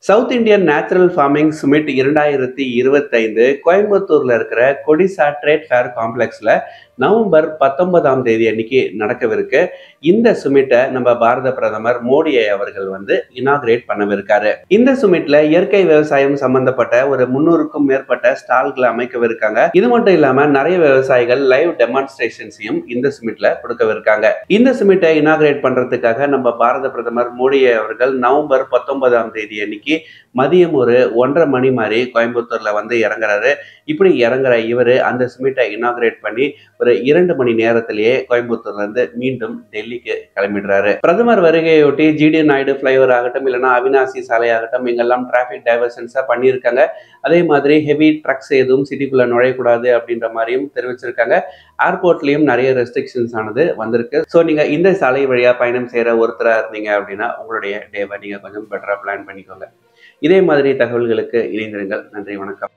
South Indian natural farming summit 2025 கோயம்புத்தூர்ல இருக்கிற Codissia trade fair காம்ப்ளெக்ஸ்ல நவம்பர் 19ஆம் தேதி அன்னைக்கு நடக்கவிருக்கு. இந்த சுமிட்டை நம்ம பாரத பிரதமர் மோடி அவர்கள் இனாகிரேட் பண்ணவிருக்காரு. இந்த சுமிட்ல இயற்கை விவசாயம் சம்பந்தப்பட்ட ஒரு 300க்கும் மேற்பட்ட ஸ்டால்களை அமைக்கவிருக்காங்க. இது மட்டும் இல்லாம நிறைய விவசாயிகள் லைவ் டெமான்ஸ்ட்ரேஷன்ஸையும் இந்த சுமிட்ல கொடுக்கவிருக்காங்க. இந்த சுமிட்டை இனாகிரேட் பண்றதுக்காக நம்ம பாரத பிரதமர் மோடி அவர்கள் நவம்பர் 19ஆம் தேதி அன்னைக்கு மதியம் ஒரு 1:30 மணி மாதிரி கோயம்புத்தூர்ல இறங்குறாரு. இப்படி இறங்குற இவரு அந்த சுமிட்டை இனாகிரேட் பண்ணி ஒரு 2 மணி நேரத்திலேயே கோயம்புத்தூர்ல இருந்து மீண்டும் டெல்லிக்கு கிளம்பிடுறாரு. பிரதமர் வருகையொட்டி ஜிடி நாயுடு ஃபிளைஓவர் ஆகட்டும், இல்லைன்னா அவினாசி சாலை ஆகட்டும், இங்கெல்லாம் டிராபிக் டைவர்ஷன்ஸா பண்ணியிருக்காங்க. அதே மாதிரி ஹெவி ட்ரக்ஸ் எதுவும் சிட்டிக்குள்ள நுழையக்கூடாது அப்படின்ற மாதிரியும் தெரிவிச்சிருக்காங்க. ஏர்போர்ட்லயும் நிறைய ரெஸ்ட்ரிக்ஷன்ஸ் ஆனது வந்திருக்கு. ஸோ நீங்க இந்த சாலை வழியா பயணம் செய்யற ஒருத்தரா இருந்தீங்க அப்படின்னா உங்களுடைய டேவை நீங்க கொஞ்சம் பெட்டரா பிளான் பண்ணிக்கோங்க. இதே மாதிரி தகவல்களுக்கு இணைந்திருங்கள். நன்றி, வணக்கம்.